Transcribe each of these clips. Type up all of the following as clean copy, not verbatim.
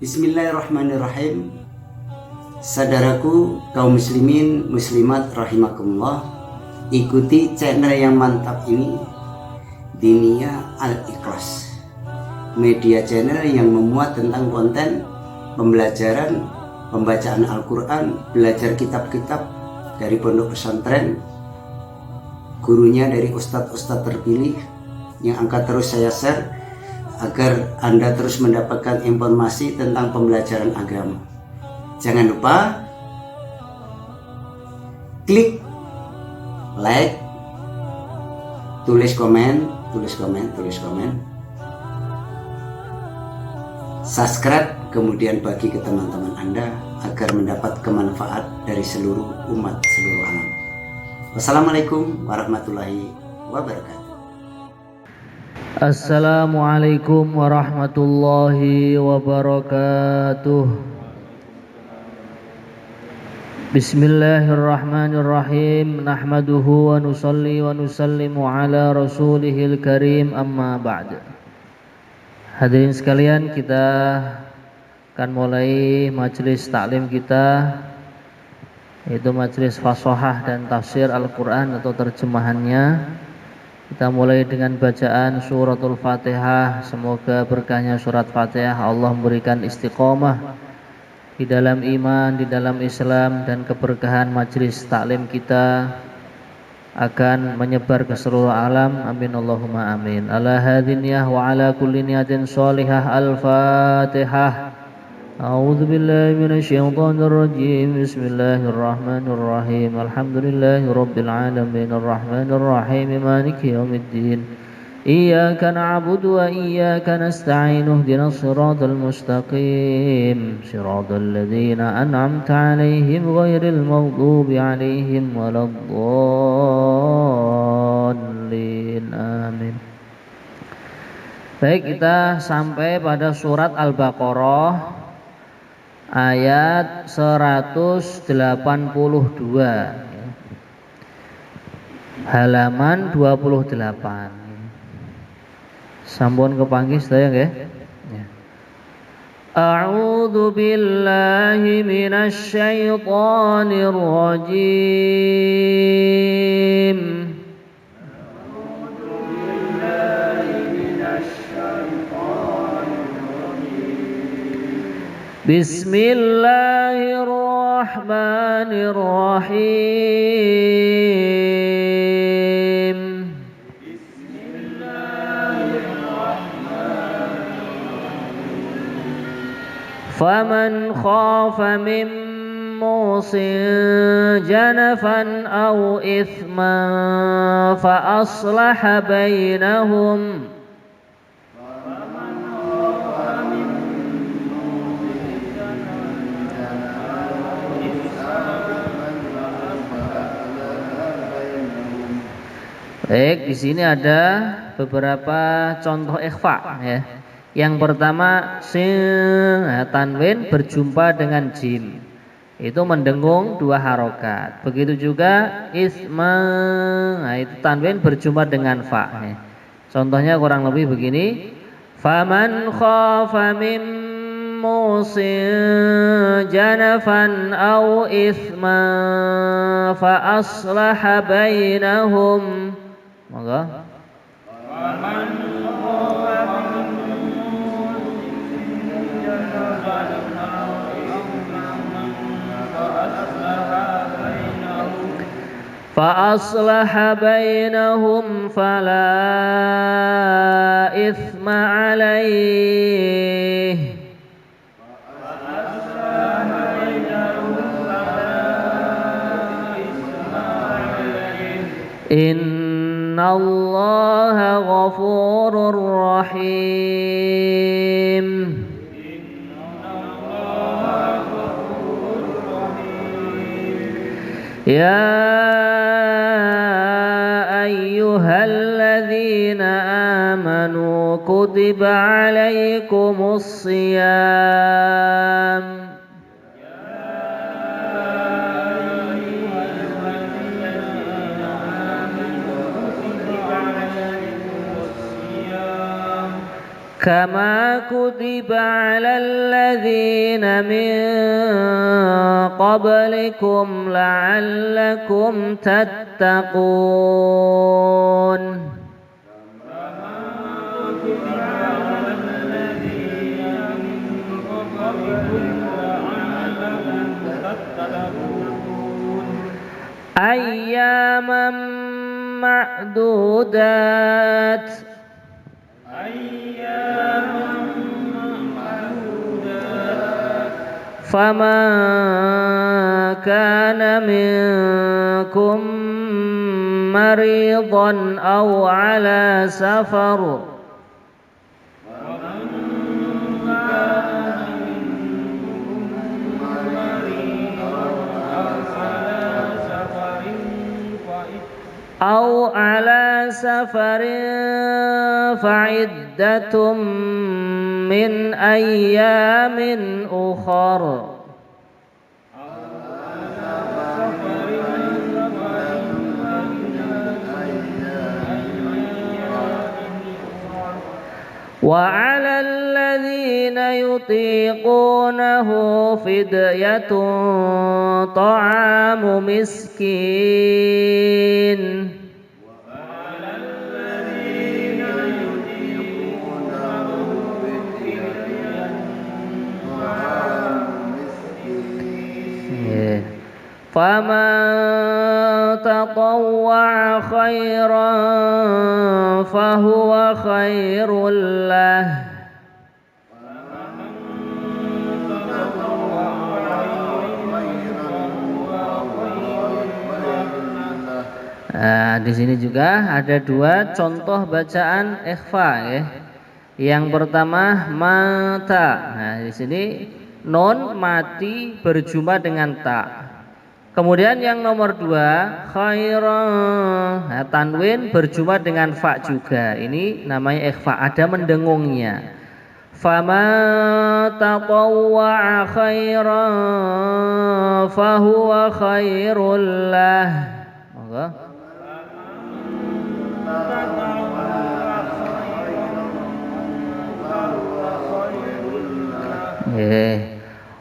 Bismillahirrahmanirrahim. Saudaraku kaum muslimin muslimat rahimakumullah, ikuti channel yang mantap ini, Diniyah Al-Ikhlas, media channel yang memuat tentang konten pembelajaran pembacaan Al-Quran, belajar kitab-kitab dari pondok pesantren, gurunya dari ustadz-ustadz terpilih yang akan terus saya share agar Anda terus mendapatkan informasi tentang pembelajaran agama. Jangan lupa klik like, tulis komen, subscribe, kemudian bagi ke teman-teman Anda agar mendapat kemanfaat dari seluruh umat seluruh alam. Wassalamualaikum warahmatullahi wabarakatuh. Assalamualaikum warahmatullahi wabarakatuh. Bismillahirrahmanirrahim. Nahmaduhu wa nusalli wa nusallimu ala rasulihil karim, amma ba'd. Hadirin sekalian, kita akan mulai majelis taklim kita, yaitu majelis fasahah dan tafsir Al-Quran atau terjemahannya. Kita mulai dengan bacaan suratul Fatihah. Semoga berkahnya surat Fatihah Allah memberikan istiqomah di dalam iman, di dalam Islam, dan keberkahan majelis taklim kita akan menyebar ke seluruh alam. Amin Allahumma amin. Ala hadhin niyah wa ala kulli niyatin sholihah. Al-Fatihah. A'udzu billahi minasyaitonir rajim. Bismillahirrahmanirrahim. Alhamdulillahirabbil alamin arrahmanir rahim maliki yaumiddin. Iyyaka na'budu wa iyyaka nasta'in. Ihdinas siratal mustaqim. Shiratal ladzina an'amta 'alaihim ghairil maghdubi 'alaihim waladdallin. Amin. Baik, kita sampai pada surat Al-Baqarah ayat 182, halaman 28. Sampun kepanggih sedaya nggih. A'udzu billahi minasy syaithanir rajim. Bismillahirrahmanirrahim. Faman khafa min musin janafan aw ithman fa aslaha bainahum Baik, di sini ada beberapa contoh ikhfa ya. Yang pertama, sin, tanwin berjumpa dengan jim, itu mendengung dua harokat. Begitu juga isma, itu tanwin berjumpa dengan fa ya. Contohnya kurang lebih begini. Faman khafa min musin janafan aw isma fa aslaha bainahum. Monggo. Fa aslaha bainahum fala ithma alaih. Innallaha ghafurur rahim. Ya ayyuhalladzina amanu kutiba alaikumus shiyam. كما كتب على الذين من قبلكم لعلكم تتقون. أياما معدودات فمن كان منكم مريضا أو على سفر فعدة من أيام أخر. وعلى الذين يطيقونه فدية طعام مسكين فمن تطوع خيرا فهو خير له. Nah, di sini juga ada dua contoh bacaan ikhfa ya. Yang pertama mata. Nah, di sini non mati berjumpa dengan ta. Kemudian yang nomor dua khairan, nah, tanwin berjumpa dengan fa juga. Ini namanya ikhfa, ada mendengungnya. Fama tatawwa'a khairan fahuwa khairul lah. Monggo.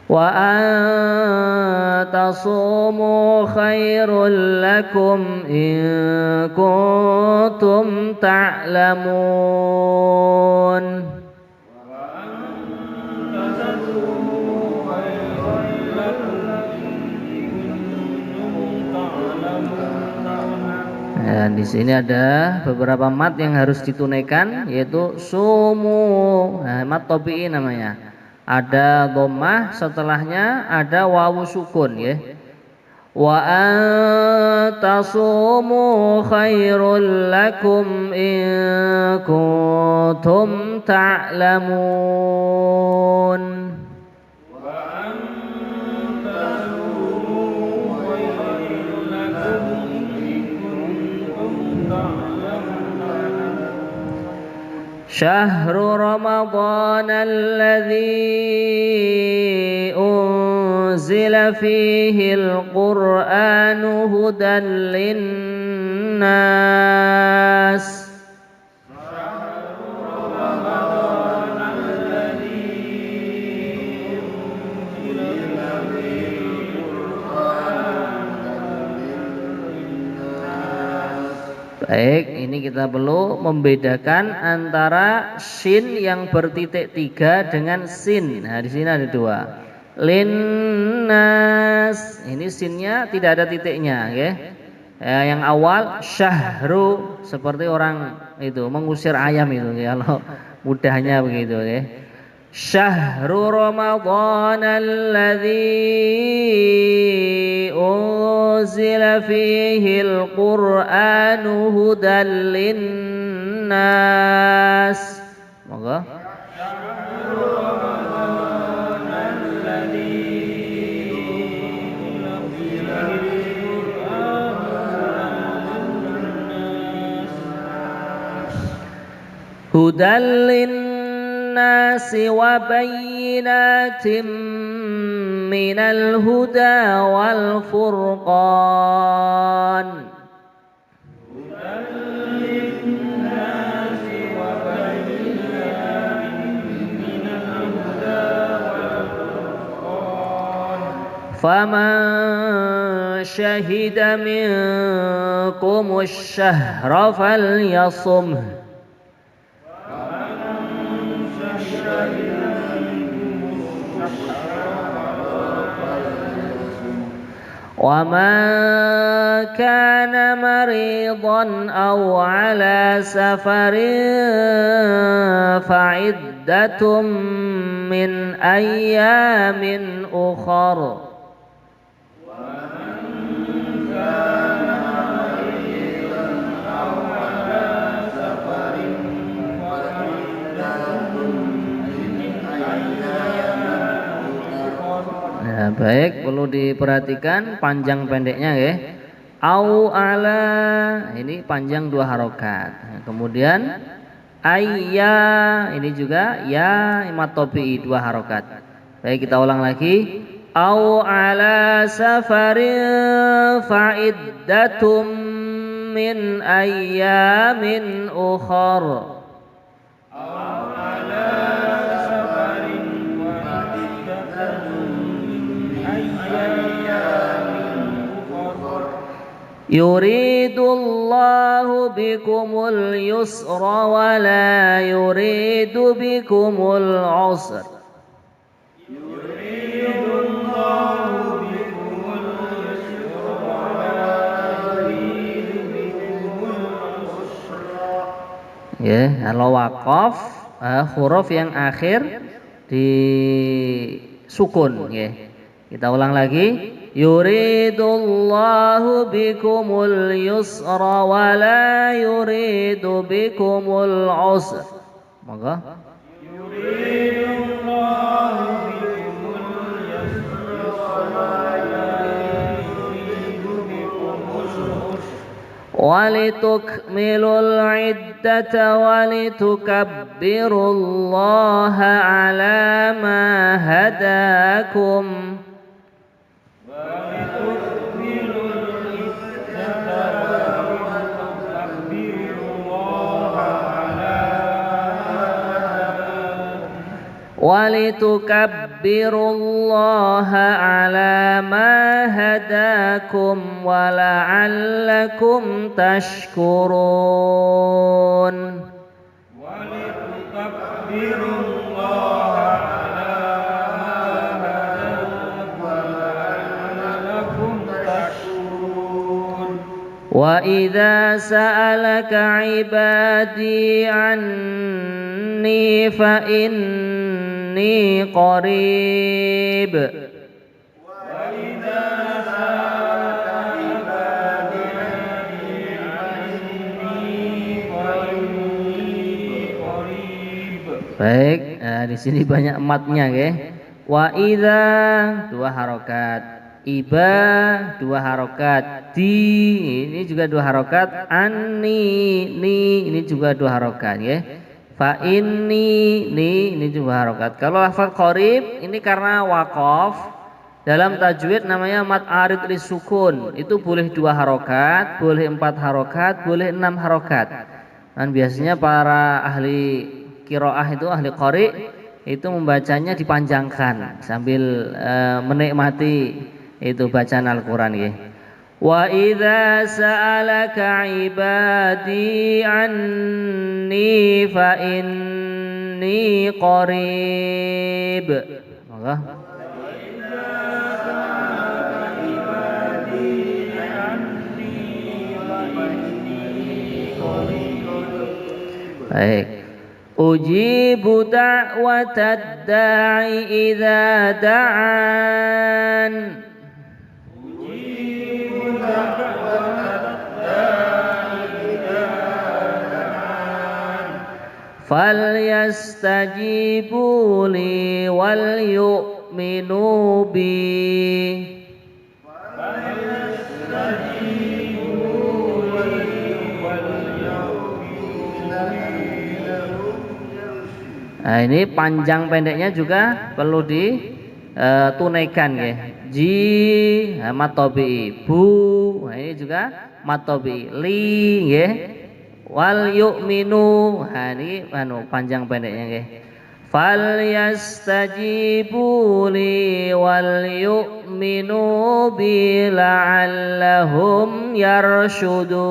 Wa antasumu khairul lakum in kuntum ta'lamun. Dan di sini ada beberapa mat yang harus ditunaikan, yaitu sumu, nah, mat tobi'i namanya. Ada dhammah, setelahnya ada wawu sukun ya. Wa antasumu khairul lakum in kuntum ta'lamun. شهر رمضان الذي أنزل فيه القرآن هدى للناس Baik, ini kita perlu membedakan antara shin yang bertitik 3 dengan sin. Nah, di sini ada dua. Linnas, ini sinnya tidak ada titiknya, ya. Yang awal syahru, seperti orang itu mengusir ayam itu, ya, kalau mudahnya begitu, ya. Syahru Ramadan alladzi unzila fihi al-Qur'anu hudan linnas. Monggo. Hudan linnasi wa bayyinatin minal huda wal furqan. فمن شهد منكم الشهر فليصمه ومن كان مريضا أو على سفر فعدة من أيام أخر Ya, baik, perlu diperhatikan panjang pendeknya ya. Au ala ini panjang 2 harokat. Nah, kemudian ayya ini juga ya imatobi 2 harokat. Baik, kita ulang lagi. Au ala safarin fa'iddatum min ayyamin ukhar. Yuridullahu bikumul yusra wa la yuridu bikumul usra. Ya, kalau wakaf huruf yang akhir di sukun ya. Kita ulang lagi. Yuridullahu bikumul yusra wa la yuridu bikumul usra. Monggo. ولتكملوا العدة ولتكبروا الله على ما هداكم ولتكبروا الله على ما هداكم ولعلكم تشكرون ولتكبروا الله على ما هداكم ولعلكم تشكرون وإذا سألك عبادي عني فإني قريب وإذا سألك عبادي عني فإني قريب. Baik, di sini banyak matnya ya. Wa idza 2 harokat, iba 2 harokat, di ini juga 2 harokat, anni ni ini juga 2 harokat ya. Fa ini juga harokat. Kalau lafaz qarib ini karena waqaf dalam tajwid namanya mad arid li sukun. Itu boleh 2 harokat, boleh 4 harokat, boleh 6 harokat. Dan biasanya para ahli qiraah itu ahli qari itu membacanya dipanjangkan sambil menikmati itu bacaan Al-Qur'an ya. Wa idza sa'alaka 'ibadi 'anni fa inni qarib. Maka baik. Ujibu da'watad da'i idza da'an. فليستجيبوا لي وليؤمنوا بي Nah, ini panjang pendeknya juga perlu ditunaikan ya. Ji matobi bu, nah, ini juga matobi li ya. Wal yu'minu, nah, ini panjang pendeknya ya. falyastajibu li wal yu'minu bi la'allahum yarshudun.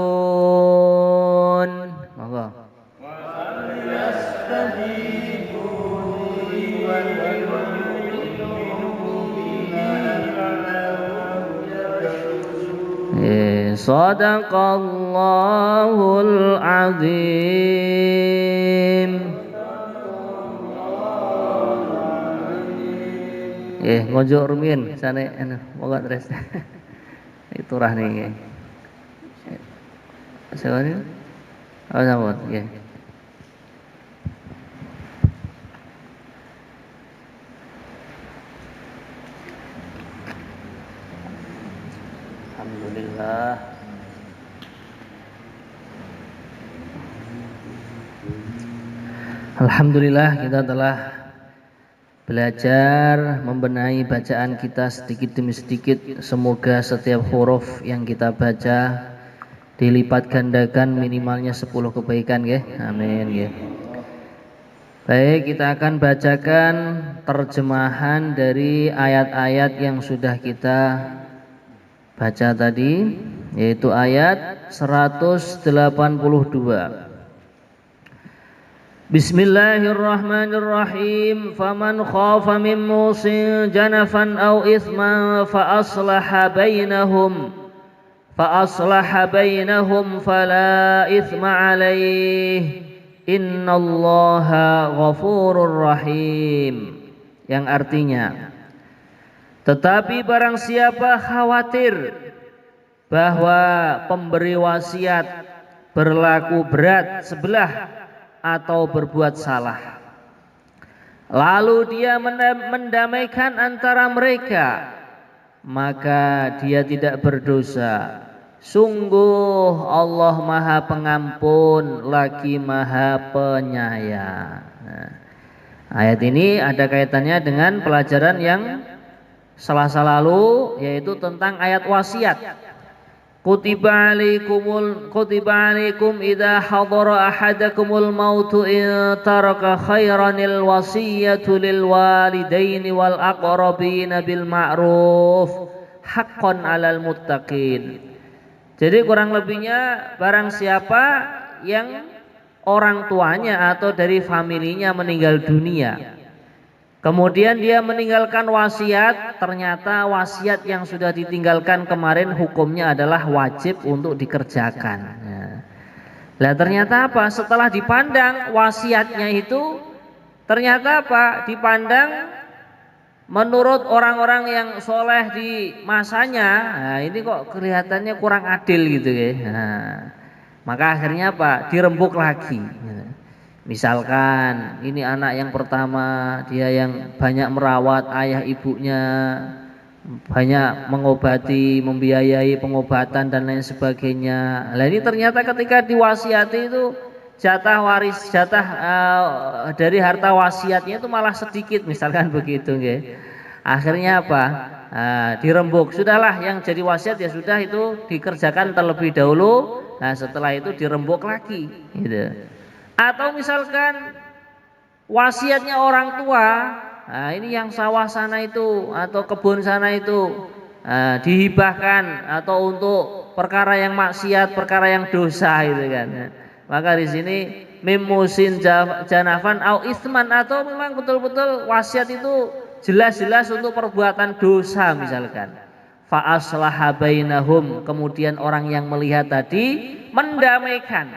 Monggo. Sadaqallahul azim. Ngonjuk rumiyin sane anu monggo terus. Itu rah niki. Sawani. Oh sampun nggih. Alhamdulillah. Alhamdulillah kita telah belajar membenahi bacaan kita sedikit demi sedikit. Semoga setiap huruf yang kita baca dilipat gandakan minimalnya 10 kebaikan ya. Amin ya. Baik, kita akan bacakan terjemahan dari ayat-ayat yang sudah kita baca tadi, yaitu ayat 182. Bismillahirrahmanirrahim. Faman khafa min musin janafan aw ithman fa aslaha bainahum fala ithma alaih innallaha ghafurur rahim. Yang artinya, tetapi barang siapa khawatir bahwa pemberi wasiat berlaku berat sebelah atau berbuat salah, lalu dia mendamaikan antara mereka, maka dia tidak berdosa. Sungguh Allah Maha Pengampun lagi Maha Penyayang. Nah, ayat ini ada kaitannya dengan pelajaran yang Selasa lalu, yaitu tentang ayat wasiat. Kutiba alaikum idza hadara ahadakumul mautu in taraka khairanil wasiyatu lil walidaini wal aqrabina bil ma'ruf haqqan 'alal muttaqin. Jadi kurang lebihnya, barang siapa yang orang tuanya atau dari familinya meninggal dunia, kemudian dia meninggalkan wasiat, ternyata wasiat yang sudah ditinggalkan kemarin hukumnya adalah wajib untuk dikerjakan. Nah, ternyata apa? Setelah dipandang wasiatnya itu, ternyata apa? Dipandang menurut orang-orang yang soleh di masanya, nah ini kok kelihatannya kurang adil gitu ya. Nah, maka akhirnya apa? Dirembuk lagi. Misalkan ini anak yang pertama, dia yang banyak merawat ayah ibunya, banyak mengobati, membiayai pengobatan dan lain sebagainya. Nah ini ternyata ketika diwasiati itu jatah dari harta wasiatnya itu malah sedikit, misalkan begitu nggih. Akhirnya apa? Dirembuk. Sudahlah, yang jadi wasiat ya sudah, itu dikerjakan terlebih dahulu. Nah setelah itu dirembuk lagi gitu. Atau misalkan wasiatnya orang tua, nah ini yang sawah sana itu atau kebun sana itu dihibahkan atau untuk perkara yang maksiat, perkara yang dosa gitu kan. Maka di sini mimusin janafan au isman, atau memang betul-betul wasiat itu jelas-jelas untuk perbuatan dosa misalkan. Fa aslaha bainahum, kemudian orang yang melihat tadi mendamaikan,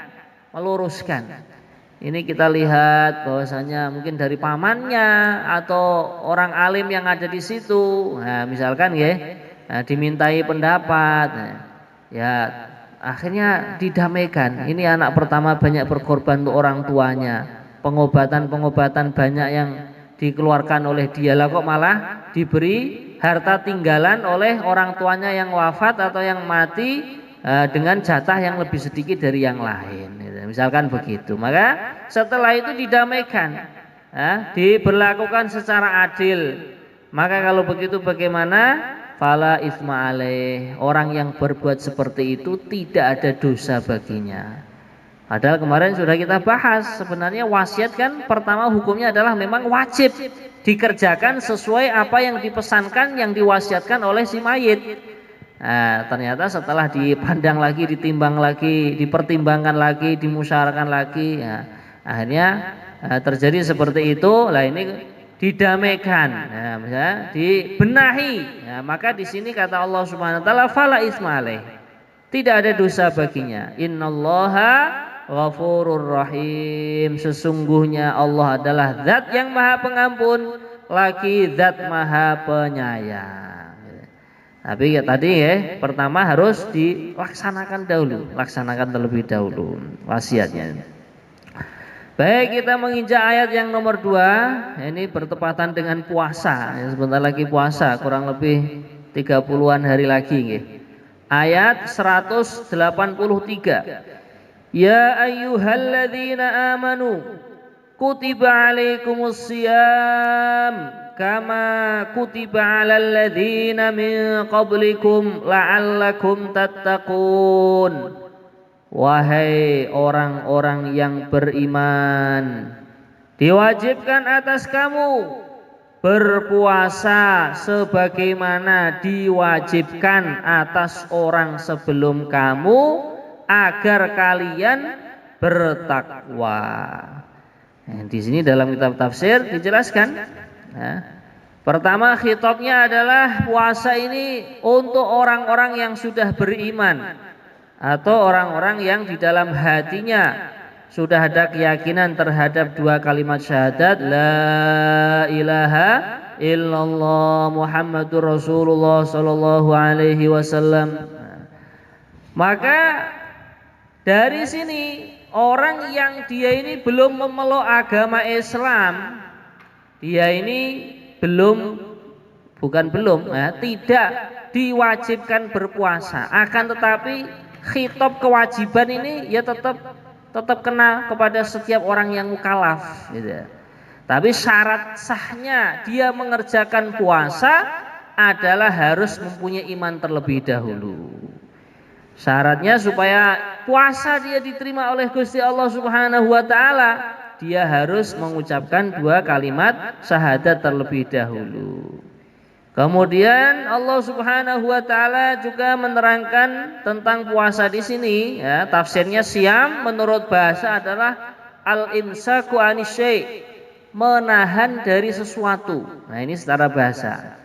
meluruskan. Ini kita lihat bahwasanya mungkin dari pamannya atau orang alim yang ada di situ. Nah, misalkan ya, dimintai pendapat. Nah, ya akhirnya didamaikan. Ini anak pertama banyak berkorban untuk orang tuanya. Pengobatan banyak yang dikeluarkan oleh dia, lah kok malah diberi harta tinggalan oleh orang tuanya yang wafat atau yang mati dengan jatah yang lebih sedikit dari yang lain. Misalkan begitu, maka setelah itu didamaikan, diberlakukan secara adil. Maka kalau begitu bagaimana? Fala isma alaih, orang yang berbuat seperti itu tidak ada dosa baginya. Padahal kemarin sudah kita bahas, sebenarnya wasiat kan pertama hukumnya adalah memang wajib dikerjakan sesuai apa yang dipesankan, yang diwasiatkan oleh si mayit. Nah, ternyata setelah dipandang lagi, ditimbang lagi, dipertimbangkan lagi, dimusyawarahkan lagi, ya, akhirnya terjadi seperti itu. Lah ini didamaikan, ya, misalnya dibenahi. Ya, maka di sini kata Allah Subhanahu wa taala, fala isma alaih. Tidak ada dosa baginya. Innallaha ghafurur rahim. Sesungguhnya Allah adalah zat yang maha pengampun, lagi zat maha penyayang. Tapi ya tadi ya, pertama harus dilaksanakan dahulu, laksanakan terlebih dahulu wasiatnya. Baik, kita menginjak ayat yang nomor 2. Ini bertepatan dengan puasa. Ya, sebentar lagi puasa, kurang lebih 30-an hari lagi nggih. Ayat 183. Ya ayyuhalladzina amanu kutiba alaikumus siyam kama kutiba alal ladzina min qablikum la'allakum tattaqun. Wahai orang-orang yang beriman, diwajibkan atas kamu berpuasa sebagaimana diwajibkan atas orang sebelum kamu agar kalian bertakwa. Nah, di sini dalam kitab tafsir dijelaskan, ya, pertama khitabnya adalah puasa ini untuk orang-orang yang sudah beriman atau orang-orang yang di dalam hatinya sudah ada keyakinan terhadap dua kalimat syahadat la ilaha illallah Muhammadur Rasulullah sallallahu alaihi wasallam. Maka dari sini orang yang dia ini belum memeluk agama Islam, dia ini tidak diwajibkan berpuasa. Akan tetapi khitab kewajiban ini ya tetap kena kepada setiap orang yang mukallaf, gitu. Tapi syarat sahnya dia mengerjakan puasa adalah harus mempunyai iman terlebih dahulu. Syaratnya supaya puasa dia diterima oleh Gusti Allah Subhanahu wa taala, dia harus mengucapkan dua kalimat syahadat terlebih dahulu. Kemudian Allah Subhanahu wa taala juga menerangkan tentang puasa di sini, ya, tafsirnya siam menurut bahasa adalah al-imsaku anisyai, menahan dari sesuatu. Nah, ini secara bahasa.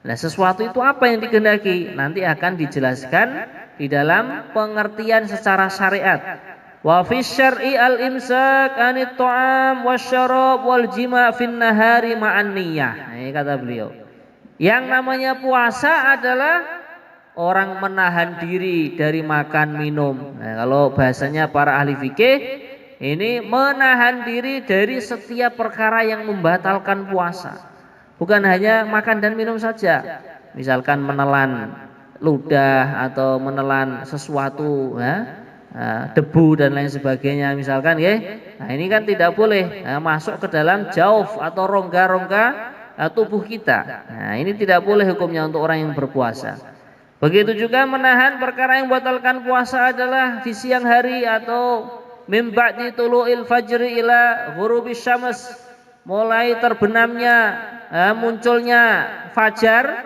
Nah, sesuatu itu apa yang dikehendaki? Nanti akan dijelaskan di dalam pengertian secara syariat. Wa fi syar'i al-imsak anit ta'am wasyarab wal jima' fin nahari ma'an niyyah. Ini kata beliau. Yang namanya puasa adalah orang menahan diri dari makan minum. Nah, kalau bahasanya para ahli fikih, ini menahan diri dari setiap perkara yang membatalkan puasa. Bukan hanya makan dan minum saja. Misalkan menelan ludah atau menelan sesuatu, ya, debu dan lain sebagainya misalkan, ya. Nah, ini kan tidak boleh masuk ke dalam jauf atau rongga-rongga tubuh kita. Nah, ini tidak boleh hukumnya untuk orang yang berpuasa. Begitu juga menahan perkara yang membatalkan puasa adalah di siang hari atau min ba'di tulu'il fajri ila ghurubis syams, mulai terbenamnya munculnya fajar,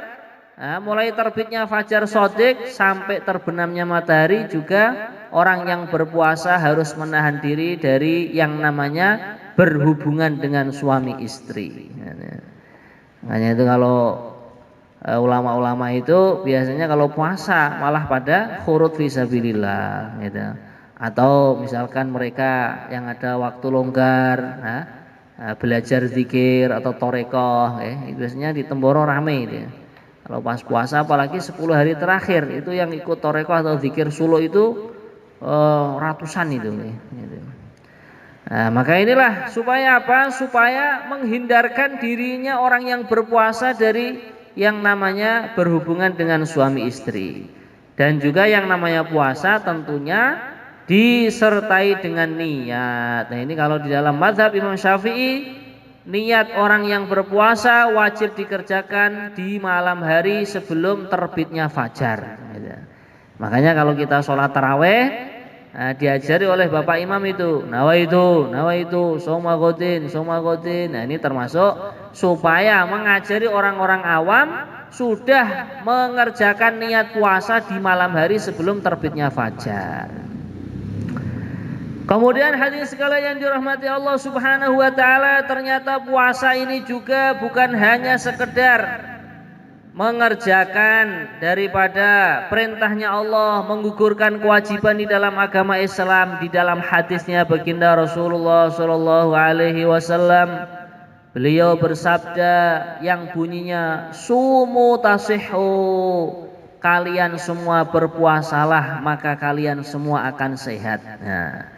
mulai terbitnya fajar shadiq sampai terbenamnya matahari, juga orang yang berpuasa harus menahan diri dari yang namanya berhubungan dengan suami istri. Makanya itu kalau ulama-ulama itu biasanya kalau puasa malah pada khurud fisabilillah, gitu. Atau misalkan mereka yang ada waktu longgar, belajar zikir atau torekoh, biasanya di Temboro rame itu. Kalau pas puasa apalagi 10 hari terakhir itu yang ikut torekoh atau zikir suluh itu ratusan itu, gitu. Nah, maka inilah supaya apa? Supaya menghindarkan dirinya orang yang berpuasa dari yang namanya berhubungan dengan suami istri. Dan juga yang namanya puasa tentunya disertai dengan niat. Nah, ini kalau di dalam mazhab Imam Syafi'i, niat orang yang berpuasa wajib dikerjakan di malam hari sebelum terbitnya fajar. Makanya kalau kita sholat taraweh, Nah, diajari oleh Bapak Imam itu, nawaitu, soma godin. Nah, ini termasuk supaya mengajari orang-orang awam sudah mengerjakan niat puasa di malam hari sebelum terbitnya fajar. Kemudian hadirin sekalian yang dirahmati Allah Subhanahu wa taala, ternyata puasa ini juga bukan hanya sekedar mengerjakan daripada perintahnya Allah, menggugurkan kewajiban di dalam agama Islam. Di dalam hadisnya baginda Rasulullah Shallallahu Alaihi Wasallam, beliau bersabda yang bunyinya sumu tasihhu, kalian semua berpuasalah maka kalian semua akan sehat. Nah,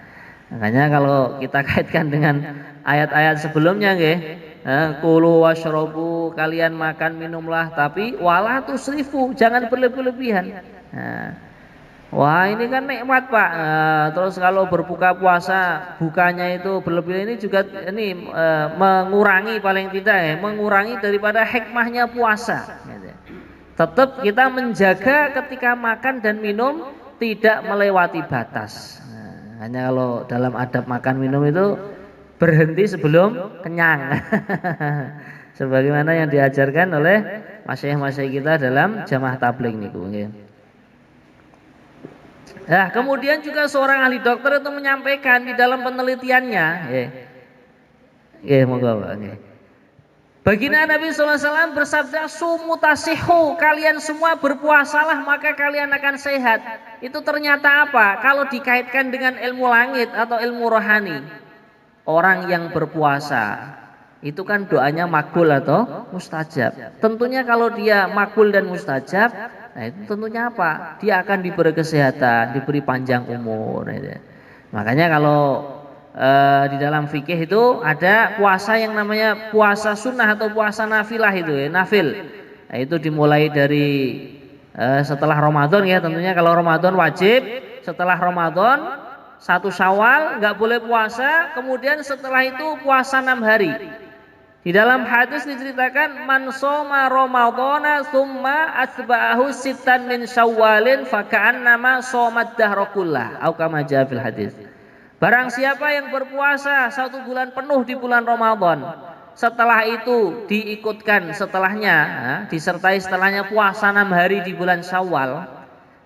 makanya kalau kita kaitkan dengan ayat-ayat sebelumnya nggih, kulu washrobu, kalian makan minumlah, tapi wala tusrifu, jangan berlebihan. Nah, wah ini kan nikmat Pak. Terus kalau berbuka puasa bukanya itu berlebihan, ini juga ini mengurangi, paling tidak mengurangi daripada hikmahnya puasa. Tetap kita menjaga ketika makan dan minum tidak melewati batas. Nah, hanya kalau dalam adab makan minum itu berhenti sebelum kenyang. Sebagaimana yang diajarkan oleh masyayikh-masyayikh kita dalam jamaah tabligh niku nggih. Nah, kemudian juga seorang ahli dokter itu menyampaikan di dalam penelitiannya, nggih monggo Pak nggih. Baginda Nabi SAW bersabda, sumu tasihhu, kalian semua berpuasalah maka kalian akan sehat. Itu ternyata apa? Kalau dikaitkan dengan ilmu langit atau ilmu rohani, orang yang berpuasa itu kan doanya makbul atau mustajab. Tentunya kalau dia makbul dan mustajab, nah itu tentunya apa? Dia akan diberi kesehatan, diberi panjang umur. Makanya kalau di dalam fikih itu ada puasa yang namanya puasa sunnah atau puasa nafilah itu nafil. Nah, itu dimulai dari setelah Ramadan ya, tentunya kalau Ramadan wajib, setelah Ramadan 1 Syawal nggak boleh puasa, kemudian setelah itu puasa 6 hari. Di dalam hadis diceritakan man shoma ramadhana tsumma atba'ahu sittan min syawalin faka'annama shomat dahra kullah au kama jaa fil hadis. Barang siapa yang berpuasa 1 bulan penuh di bulan Ramadan, setelah itu diikutkan setelahnya, disertai setelahnya puasa 6 hari di bulan Syawal,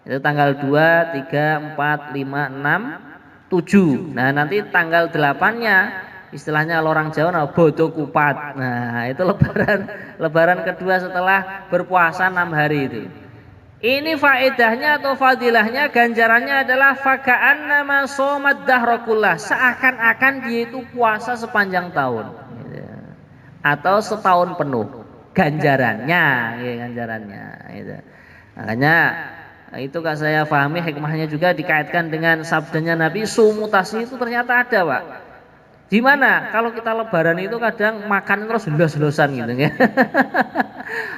itu tanggal 2, 3, 4, 5, 6, 7. Nah nanti tanggal 8-nya istilahnya orang Jawa bodo kupat. Nah itu lebaran kedua setelah berpuasa 6 hari itu. Ini faedahnya atau fadilahnya, ganjarannya adalah faka'annama shomat dahra kullah, seakan-akan dia itu puasa sepanjang tahun atau setahun penuh ganjarannya, ganjarannya gitu. Makanya itu kan saya pahami hikmahnya juga dikaitkan dengan sabdanya Nabi, sumutasi itu ternyata ada Pak. Di mana kalau kita lebaran itu kadang makan terus los-losan gitu ya.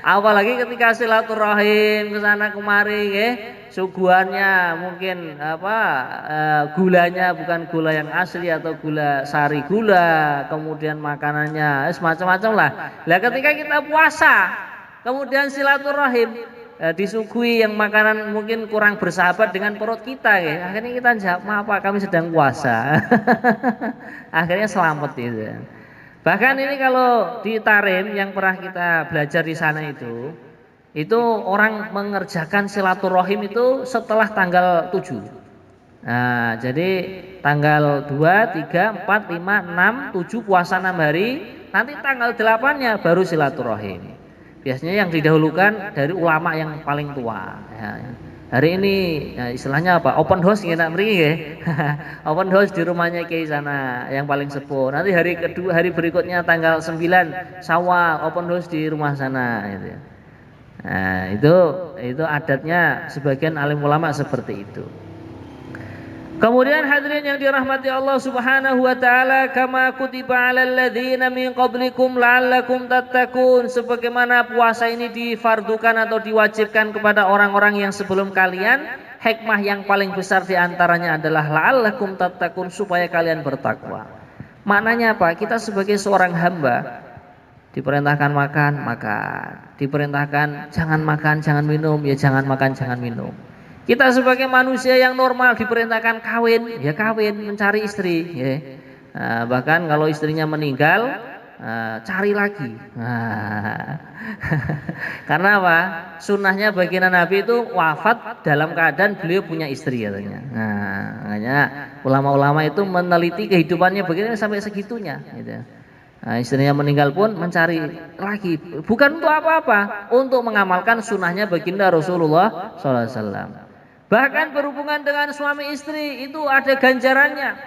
Apalagi ketika silaturahim ke sana kemari ya, suguhannya mungkin gulanya bukan gula yang asli atau gula sari gula, kemudian makanannya semacam-macam lah. Lah ketika kita puasa, kemudian silaturahim disuguhi yang makanan mungkin kurang bersahabat dengan perut kita ya. Akhirnya kita jawab, maaf Pak, kami sedang puasa. Akhirnya selamat itu. Bahkan ini kalau di Tarim yang pernah kita belajar di sana itu orang mengerjakan silaturahim itu setelah tanggal 7. Nah, jadi tanggal 2, 3, 4, 5, 6, 7 puasa 6 hari, nanti tanggal 8-nya baru silaturahim. Biasanya yang didahulukan dari ulama yang paling tua. Ya. Hari ini ya, istilahnya apa? Open house nggih mriki nggih. Open house di rumahnya Kiai sana yang paling sepuh. Nanti hari kedua, hari berikutnya tanggal 9 Syawal open house di rumah sana gitu ya. Nah, itu adatnya sebagian alim ulama seperti itu. Kemudian hadirin yang dirahmati Allah Subhanahu wa taala, kama kutiba 'alal ladzina min qablikum la'allakum tattaqun, sebagaimana puasa ini difardukan atau diwajibkan kepada orang-orang yang sebelum kalian, hikmah yang paling besar di antaranya adalah la'allakum tattaqun, supaya kalian bertakwa. Maknanya apa? Kita sebagai seorang hamba diperintahkan makan, diperintahkan jangan makan, jangan minum, ya jangan makan, jangan minum. Kita sebagai manusia yang normal diperintahkan kawin, ya kawin, mencari istri, ya. Bahkan kalau istrinya meninggal, cari lagi. Karena apa? Sunnahnya baginda Nabi itu wafat dalam keadaan beliau punya istri katanya. Makanya ulama-ulama itu meneliti kehidupannya baginda sampai segitunya. Gitu. Istrinya meninggal pun mencari lagi, bukan untuk apa-apa, untuk mengamalkan sunnahnya baginda Rasulullah SAW. Bahkan berhubungan dengan suami istri itu ada ganjarannya,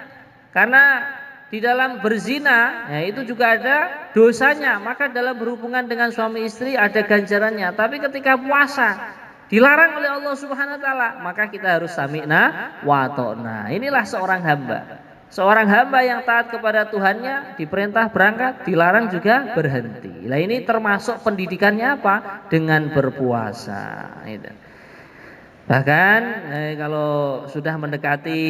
karena di dalam berzina, ya itu juga ada dosanya. Maka dalam berhubungan dengan suami istri ada ganjarannya. Tapi ketika puasa dilarang oleh Allah Subhanahu Wa Taala, maka kita harus sami'na wa ta'na. Inilah seorang hamba. Seorang hamba yang taat kepada Tuhannya, diperintah berangkat, dilarang juga berhenti. Nah ini termasuk pendidikannya apa? Dengan berpuasa. Bahkan kalau sudah mendekati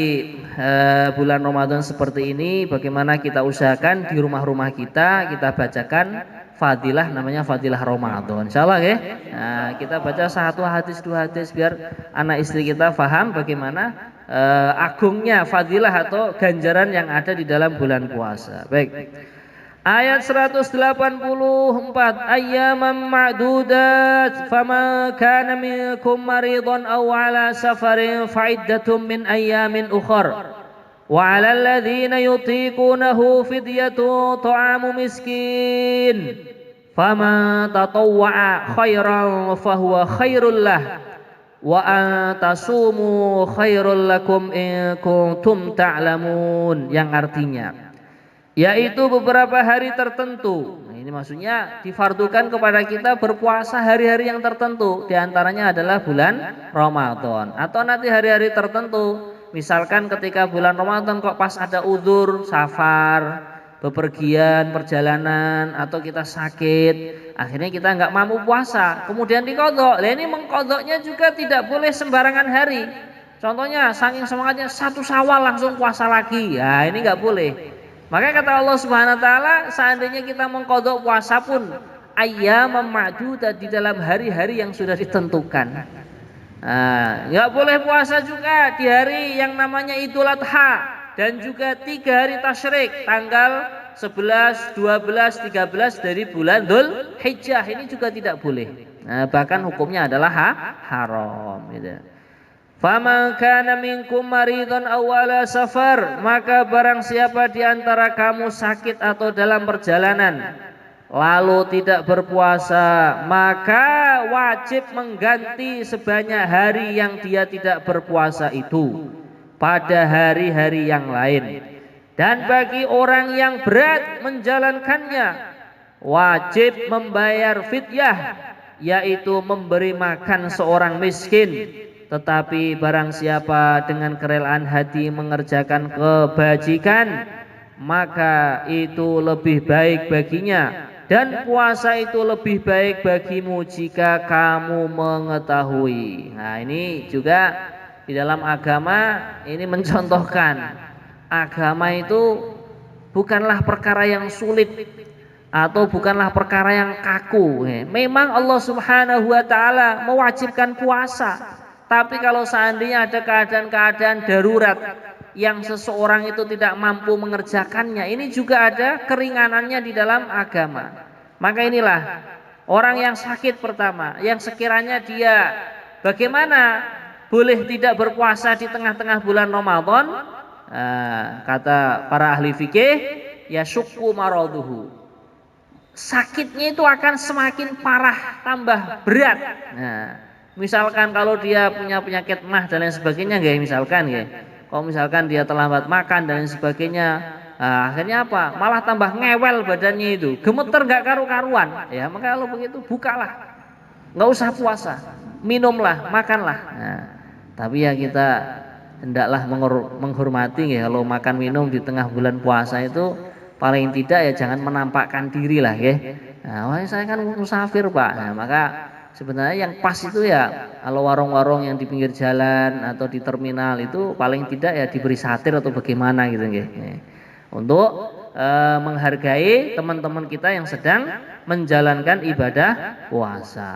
bulan Ramadan seperti ini, bagaimana kita usahakan di rumah-rumah kita bacakan fadilah, namanya fadilah Ramadan. Insyaallah ya. Kita baca satu hadis dua hadis biar anak istri kita faham bagaimana agungnya fadilah atau ganjaran yang ada di dalam bulan puasa. Baik. Ayat 184, ayyaman ma'dudat faman kana minkum maridan aw ala safarin fa'iddatun min ayyamin ukhar wa 'alal ladzina yutiqunahu fidyatun ta'amu miskin faman tatawwa'a khairan fahuwa khairul lah wa an tasumu khairul lakum in kuntum ta'lamun, yang artinya yaitu beberapa hari tertentu. Nah, ini maksudnya difardukan kepada kita berpuasa hari-hari yang tertentu. Di antaranya adalah bulan Ramadan. Atau nanti hari-hari tertentu. Misalkan ketika bulan Ramadan kok pas ada udzur, safar, bepergian, perjalanan, atau kita sakit, akhirnya kita nggak mampu puasa, kemudian dikodok. Nah, ini mengkodoknya juga tidak boleh sembarangan hari. Contohnya saking semangatnya 1 Syawal langsung puasa lagi. Ya, ini nggak boleh. Maka kata Allah Subhanahu Wa Taala, seandainya kita mengkodok puasa pun ayyamam ma'dudat, di dalam hari-hari yang sudah ditentukan. Nggak boleh puasa juga di hari yang namanya Idul Adha dan juga 3 hari tasyrik, tanggal 11, 12, 13 dari bulan Dzul Hijjah, ini juga tidak boleh. Bahkan hukumnya adalah haram. Gitu. Faman kana minkum maridan aw ala safar, maka barang siapa di antara kamu sakit atau dalam perjalanan lalu tidak berpuasa, maka wajib mengganti sebanyak hari yang dia tidak berpuasa itu pada hari-hari yang lain. Dan bagi orang yang berat menjalankannya, wajib membayar fidyah, yaitu memberi makan seorang miskin. Tetapi barang siapa dengan kerelaan hati mengerjakan kebajikan, maka itu lebih baik baginya, dan puasa itu lebih baik bagimu jika kamu mengetahui. Nah, ini juga di dalam agama ini mencontohkan agama itu bukanlah perkara yang sulit atau bukanlah perkara yang kaku. Memang Allah Subhanahu Wa Taala mewajibkan puasa. Tapi kalau seandainya ada keadaan-keadaan darurat yang seseorang itu tidak mampu mengerjakannya, ini juga ada keringanannya di dalam agama. Maka inilah orang yang sakit pertama, yang sekiranya dia bagaimana boleh tidak berpuasa di tengah-tengah bulan Ramadan, kata para ahli fikih, ya syukku maraduhu, sakitnya itu akan semakin parah, tambah berat. Misalkan kalau dia punya penyakit mah dan lain sebagainya, misalkan kalau misalkan dia terlambat makan dan lain sebagainya, akhirnya apa? Malah tambah ngewel badannya itu, gemeter nggak karu-karuan. Ya, maka kalau begitu bukalah, nggak usah puasa, minumlah, makanlah. Tapi ya kita hendaklah menghormati kalau makan minum di tengah bulan puasa itu paling tidak ya jangan menampakkan diri lah saya kan musafir Pak. Maka sebenarnya yang pas itu ya kalau warung-warung yang di pinggir jalan atau di terminal itu paling tidak ya diberi satir atau bagaimana gitu Untuk menghargai teman-teman kita yang sedang menjalankan ibadah puasa.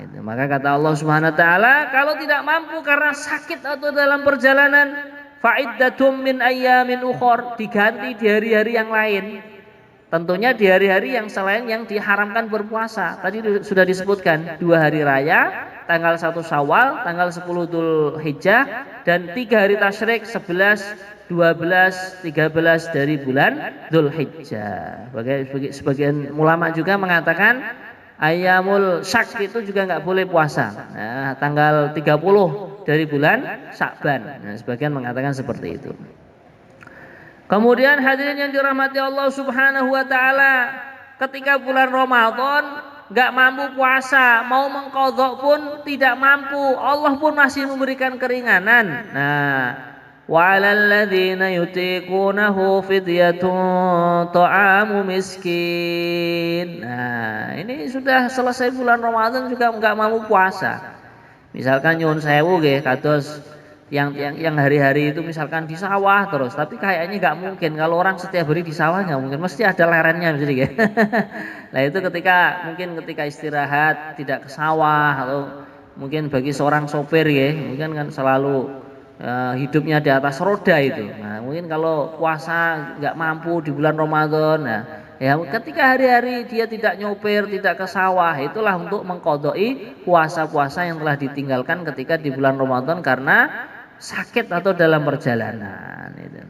Itu. Maka kata Allah Subhanahu wa taala, kalau tidak mampu karena sakit atau dalam perjalanan, fa'iddatum min ayyamin ukhor, diganti di hari-hari yang lain. Tentunya di hari-hari yang selain yang diharamkan berpuasa. Tadi sudah disebutkan 2 hari raya, tanggal 1 Syawal, tanggal 10 Dzulhijjah, dan 3 hari tasyrik 11, 12, 13 dari bulan Dzulhijjah. Sebagian ulama juga mengatakan Ayyamul Syak itu juga nggak boleh puasa. Nah, tanggal 30 dari bulan Sya'ban. Nah, sebagian mengatakan seperti itu. Kemudian hadirin yang dirahmati Allah Subhanahu wa taala, ketika bulan Ramadan enggak mampu puasa, mau mengqadha pun tidak mampu, Allah pun masih memberikan keringanan. Nah, wa 'alal ladzina yutiqunahu fidyatun ta'amu miskin. Nah, ini sudah selesai bulan Ramadan juga enggak mampu puasa. Misalkan nyuwun sewu nggih kados yang hari-hari itu misalkan di sawah terus, tapi kayaknya nggak mungkin kalau orang setiap hari di sawah, nggak mungkin, mesti ada lerennya mesti ya. Nah itu ketika istirahat tidak ke sawah, atau mungkin bagi seorang sopir ya, mungkin kan selalu hidupnya di atas roda itu. Nah mungkin kalau puasa nggak mampu di bulan Ramadan, nah ya ketika hari-hari dia tidak nyopir, tidak ke sawah, itulah untuk mengqadai puasa-puasa yang telah ditinggalkan ketika di bulan Ramadan karena sakit atau dalam perjalanan itu.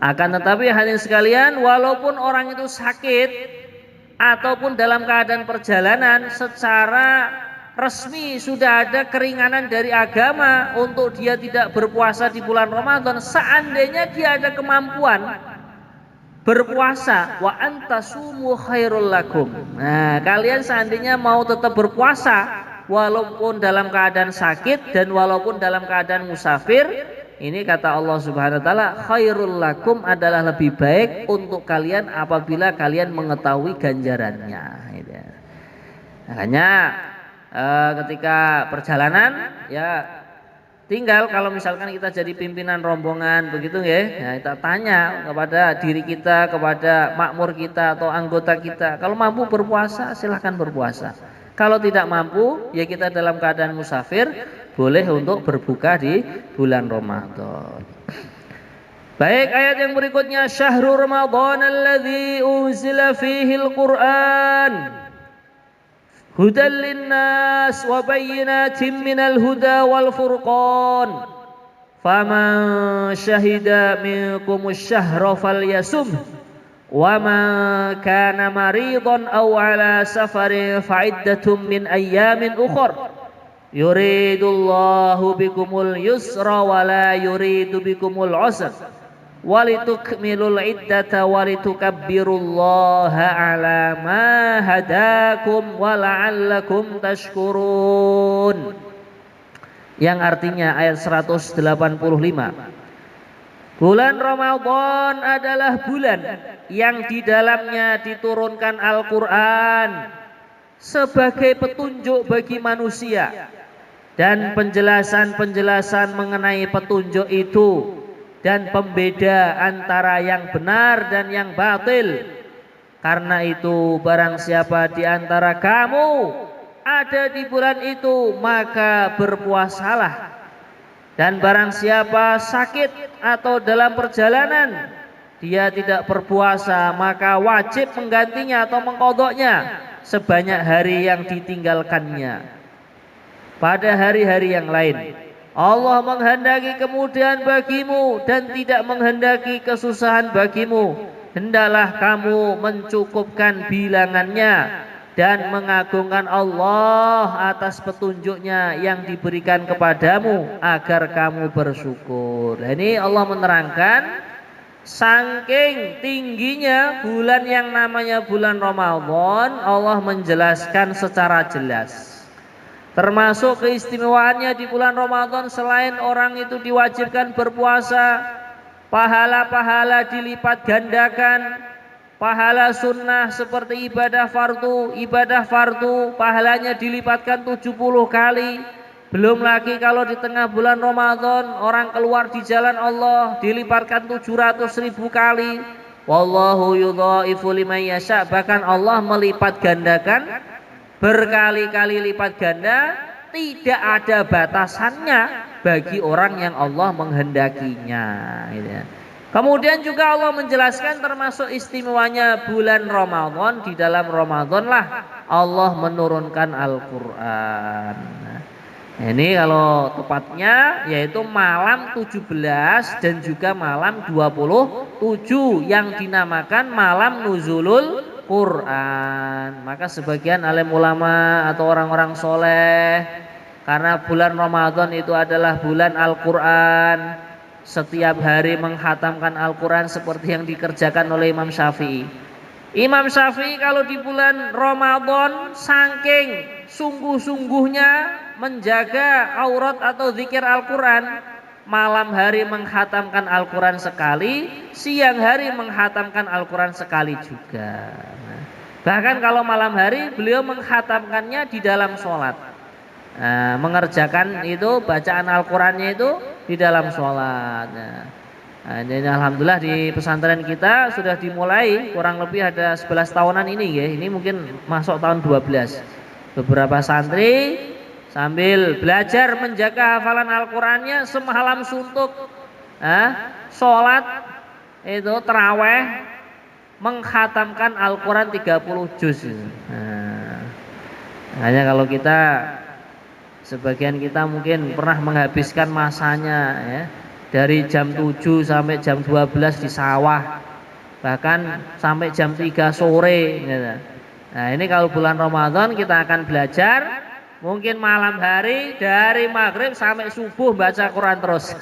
Akan tetapi hadirin sekalian, walaupun orang itu sakit ataupun dalam keadaan perjalanan, secara resmi sudah ada keringanan dari agama untuk dia tidak berpuasa di bulan Ramadan. Seandainya dia ada kemampuan berpuasa, wa antasumu khairul lakum. Nah, kalian seandainya mau tetap berpuasa walaupun dalam keadaan sakit dan walaupun dalam keadaan musafir, ini kata Allah Subhanahu wa taala, khairul lakum adalah lebih baik untuk kalian apabila kalian mengetahui ganjarannya. Makanya ketika perjalanan ya tinggal kalau misalkan kita jadi pimpinan rombongan begitu ya, kita tanya kepada diri kita, kepada makmur kita atau anggota kita, kalau mampu berpuasa silahkan berpuasa. Kalau tidak mampu, ya kita dalam keadaan musafir boleh untuk berbuka di bulan Ramadan. Baik, ayat yang berikutnya, syahrul Ramadan alladzi unzila fihi al-Qur'an hudan linnas wa bayyinatin minal huda wal furqan. Faman syahida minkumus syahra falyasum. Wa man kana maridan aw ala safarin fa'iddatum min ayyamin ukhra yuridullahu bikumul yusra wa la yuridu bikumul usra walitukmilul iddata walitukabbirullaha ala ma hadakum wa la'allakum tashkurun, yang artinya ayat 185. Bulan Ramadan adalah bulan yang di dalamnya diturunkan Al-Quran sebagai petunjuk bagi manusia, dan penjelasan-penjelasan mengenai petunjuk itu dan pembeda antara yang benar dan yang batil. Karena itu barang siapa di antara kamu ada di bulan itu, maka berpuasalah. Dan barang siapa sakit atau dalam perjalanan dia tidak berpuasa, maka wajib menggantinya atau mengqadhanya sebanyak hari yang ditinggalkannya pada hari-hari yang lain. Allah menghendaki kemudahan bagimu dan tidak menghendaki kesusahan bagimu. Hendaklah kamu mencukupkan bilangannya dan mengagungkan Allah atas petunjuknya yang diberikan kepadamu agar kamu bersyukur. Ini Allah menerangkan saking tingginya bulan yang namanya bulan Ramadan, Allah menjelaskan secara jelas. Termasuk keistimewaannya di bulan Ramadan, selain orang itu diwajibkan berpuasa, pahala-pahala dilipat gandakan. Pahala sunnah seperti ibadah fardu pahalanya dilipatkan 70 kali. Belum lagi kalau di tengah bulan Ramadan orang keluar di jalan Allah dilipatkan 700.000 kali. Wallahu yudhaifu liman yasha. Bahkan Allah melipat gandakan berkali-kali lipat ganda, tidak ada batasannya bagi orang yang Allah menghendakinya, gitu ya. Kemudian juga Allah menjelaskan termasuk istimewanya bulan Ramadan, di dalam Ramadan lah Allah menurunkan Al-Qur'an. Nah, ini kalau tepatnya yaitu malam 17 dan juga malam 27 yang dinamakan malam nuzulul Quran. Maka sebagian alim ulama atau orang-orang soleh, karena bulan Ramadan itu adalah bulan Al-Quran, setiap hari menghatamkan Al-Quran seperti yang dikerjakan oleh Imam Syafi'i. Imam Syafi'i kalau di bulan Ramadan saking sungguh-sungguhnya menjaga aurat atau zikir Al-Quran, malam hari menghatamkan Al-Quran sekali, siang hari menghatamkan Al-Quran sekali juga. Nah, bahkan kalau malam hari beliau menghatamkannya di dalam sholat. Mengerjakan itu bacaan Al-Qurannya itu di dalam sholat. Ini alhamdulillah di pesantren kita sudah dimulai kurang lebih ada 11 tahunan ini ya. Ini mungkin masuk tahun 12. Beberapa santri sambil belajar menjaga hafalan Al-Qurannya semalam suntuk, sholat itu terawih menghatamkan Al-Quran 30 juz. Hanya kalau kita, sebagian kita mungkin pernah menghabiskan masanya ya, dari jam 7 sampai jam 12 di sawah, bahkan sampai jam 3 sore gitu. Nah ini kalau bulan Ramadan kita akan belajar mungkin malam hari dari maghrib sampai subuh baca Quran terus.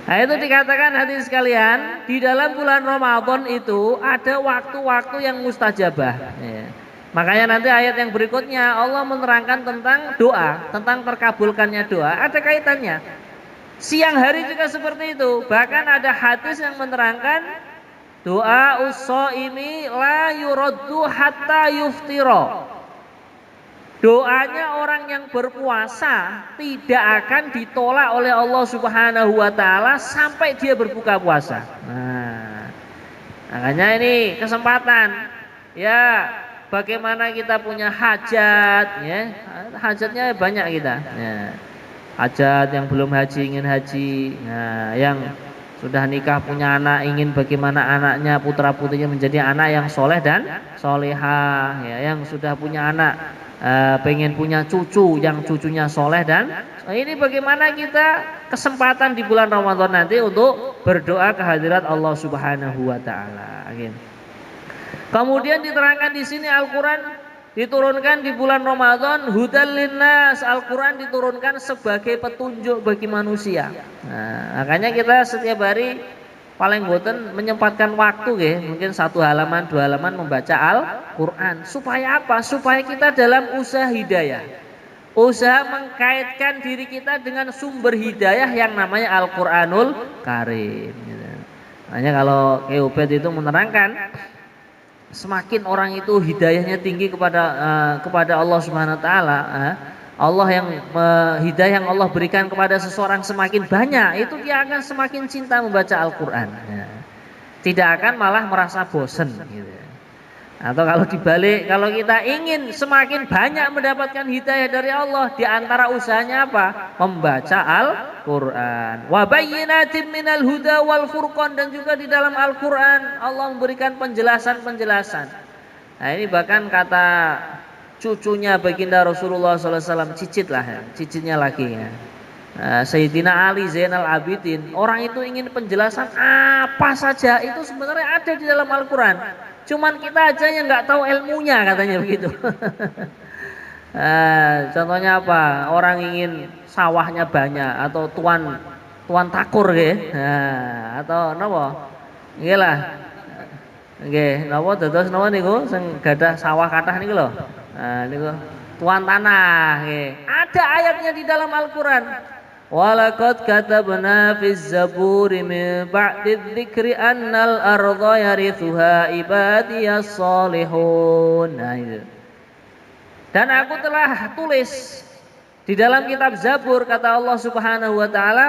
Nah itu dikatakan hadirin sekalian, di dalam bulan Ramadan itu ada waktu-waktu yang mustajabah ya. Makanya nanti ayat yang berikutnya Allah menerangkan tentang doa, tentang terkabulkannya doa, ada kaitannya. Siang hari juga seperti itu. Bahkan ada hadis yang menerangkan doa us-shaimi la yuraddu hatta yuftira. Doanya orang yang berpuasa tidak akan ditolak oleh Allah Subhanahu wa taala sampai dia berbuka puasa. Nah, makanya ini kesempatan ya. Bagaimana kita punya hajat ya, hajatnya banyak kita ya. Hajat yang belum haji ingin haji, nah, yang sudah nikah punya anak ingin bagaimana anaknya putra putrinya menjadi anak yang soleh dan solehah ya. Yang sudah punya anak pengen punya cucu yang cucunya soleh, dan ini bagaimana kita kesempatan di bulan Ramadan nanti untuk berdoa kehadirat Allah Subhanahu wa taala. Kemudian diterangkan di sini Al-Quran diturunkan di bulan Ramadan, hudal linnas. Al-Quran diturunkan sebagai petunjuk bagi manusia. Nah, makanya kita setiap hari paling boten menyempatkan waktu ya, mungkin 1 halaman 2 halaman membaca Al-Quran. Supaya apa? Supaya kita dalam usaha hidayah, usaha mengkaitkan diri kita dengan sumber hidayah yang namanya Al-Quranul Karim. Makanya kalau Keubed itu menerangkan, semakin orang itu hidayahnya tinggi kepada Allah Subhanahu wa taala, Allah yang hidayah yang Allah berikan kepada seseorang semakin banyak, itu dia akan semakin cinta membaca Al-Qur'an. Tidak akan malah merasa bosan gitu. Atau kalau dibalik, kalau kita ingin semakin banyak mendapatkan hidayah dari Allah, di antara usahanya apa? Membaca Al-Quran. Wa bayyinatin minal huda wal furqan, dan juga di dalam Al-Quran Allah memberikan penjelasan-penjelasan. Nah ini bahkan kata cucunya baginda Rasulullah SAW, cicit lah ya, cicitnya lagi ya. Sayyidina Ali Zainal Abidin, orang itu ingin penjelasan apa saja itu sebenarnya ada di dalam Al-Quran. Cuman kita aja yang nggak tahu ilmunya, katanya begitu. Contohnya apa? Orang ingin sawahnya banyak atau tuan takur ya. Atau napa? Nggih lah. Nggih, napa dados napa niku sing gadah sawah kathah niku lho. Niku tuan tanah nggih. Ada ayatnya di dalam Al-Qur'an. Walaqad katabna fiz zaburi min ba'di dzikri annal arda yarithuha ibadiyas salihun. Nah itu. Dan aku telah tulis di dalam kitab Zabur, kata Allah Subhanahu wa taala,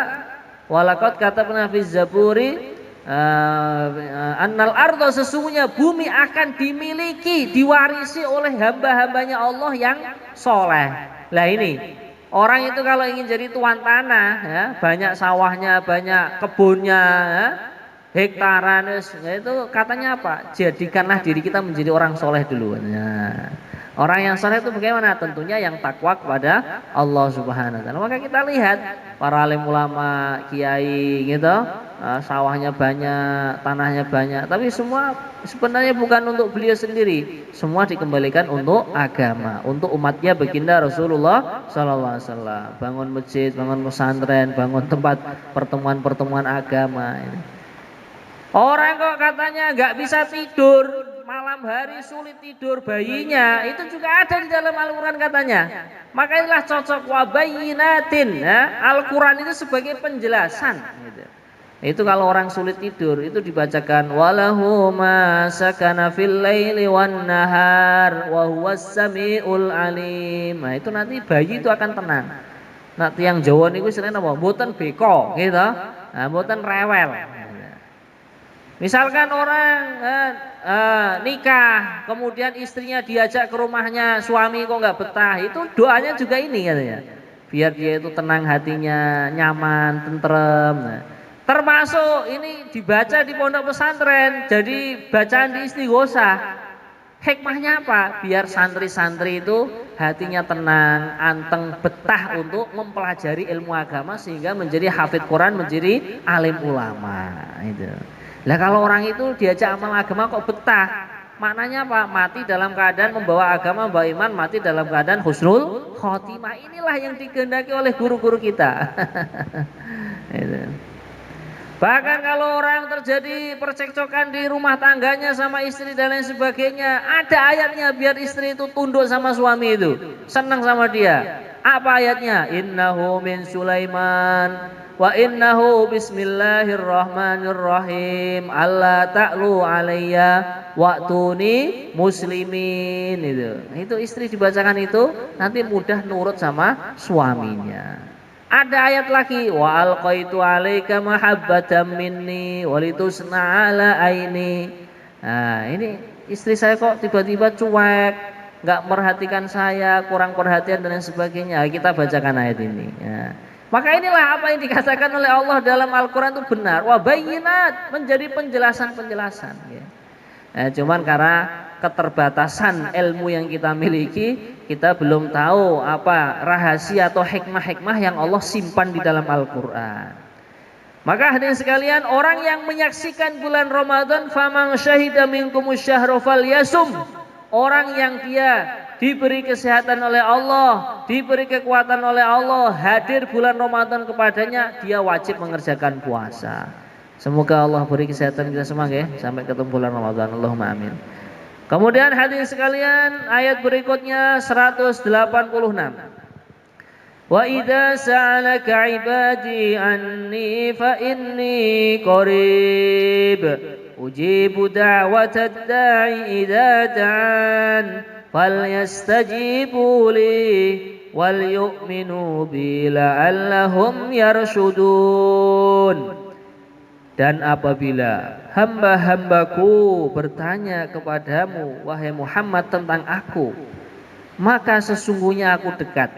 walaqad katabna fiz zaburi annal ardo sesungguhnya bumi akan dimiliki, diwarisi oleh hamba-hambanya Allah yang soleh. Lah ini orang itu kalau ingin jadi tuan tanah, ya, banyak sawahnya, banyak kebunnya, ya, hektaran, itu katanya apa? Jadikanlah diri kita menjadi orang soleh dulu. Ya. Orang yang soleh itu bagaimana? Tentunya yang takwa kepada Allah Subhanahu Wa Taala. Maka kita lihat para alim ulama, kiai, gitu, sawahnya banyak, tanahnya banyak, tapi semua sebenarnya bukan untuk beliau sendiri. Semua dikembalikan untuk agama, untuk umatnya baginda Rasulullah Sallallahu Alaihi Wasallam. Bangun masjid, bangun pesantren, bangun tempat pertemuan-pertemuan agama. Orang kok katanya nggak bisa tidur, malam hari sulit tidur bayinya, itu juga ada di dalam Al-Quran katanya. Maka inilah cocok wabayinatin, ya. Al-Quran itu sebagai penjelasan. Gitu. Itu kalau orang sulit tidur itu dibacakan walahu ma sakana fil laili wan nahar wa huwas samiul alim. Nah, itu nanti bayi itu akan tenang. Nah, tiang Jawa niku istilahnya apa? Mboten beko, gitu. Nah, mboten rewel. Misalkan orang nikah, kemudian istrinya diajak ke rumahnya, suami kok nggak betah, itu doanya juga ini katanya. Biar dia itu tenang hatinya, nyaman, tentrem. Nah, termasuk ini dibaca di pondok pesantren, jadi bacaan di istighosah. Hikmahnya apa? Biar santri-santri itu hatinya tenang, anteng, betah untuk mempelajari ilmu agama sehingga menjadi hafid Quran, menjadi alim ulama. Itu. Lah kalau orang itu diajak amal agama kok betah, maknanya apa? Mati dalam keadaan membawa agama, membawa iman, mati dalam keadaan husnul khotimah. Inilah yang dikehendaki oleh guru-guru kita. Bahkan kalau orang terjadi percekcokan di rumah tangganya sama istri dan lain sebagainya, ada ayatnya biar istri itu tunduk sama suami itu, senang sama dia. Apa ayatnya? Innahu min Sulaiman wa innahu bismillahirrahmanirrahim alla ta'lu alayya wa'tuni muslimin. Itu istri dibacakan itu nanti mudah nurut sama suaminya. Ada ayat lagi wa alqaitu 'alaika mahabbatan minni walitusna 'ala aini. Nah, ini istri saya kok tiba-tiba cuek, enggak merhatikan saya, kurang perhatian dan lain sebagainya. Kita bacakan ayat ini. Ya. Maka inilah apa yang dikatakan oleh Allah dalam Al-Qur'an itu benar. Wa bayyinat, menjadi penjelasan-penjelasan. Ya. Cuman karena keterbatasan ilmu yang kita miliki, kita belum tahu apa rahasia atau hikmah-hikmah yang Allah simpan di dalam Al-Quran. Maka hadirin sekalian, orang yang menyaksikan bulan Ramadan, faman syahida minkumus syahra falyasum. Orang yang dia diberi kesehatan oleh Allah, diberi kekuatan oleh Allah, hadir bulan Ramadan kepadanya, dia wajib mengerjakan puasa. Semoga Allah beri kesehatan kita semua ya, sampai ketemu bulan Ramadan. Allahumma amin. Kemudian hadirin sekalian, ayat berikutnya 186. Wa idza sa'alaka 'ibadi anni fa inni qarib ujibu da'watad da'i idza da'an falyastajibu li wal yu'minu bi la'allahum yarshudun. Dan apabila hamba-hambaku bertanya kepadamu, wahai Muhammad, tentang aku, maka sesungguhnya aku dekat.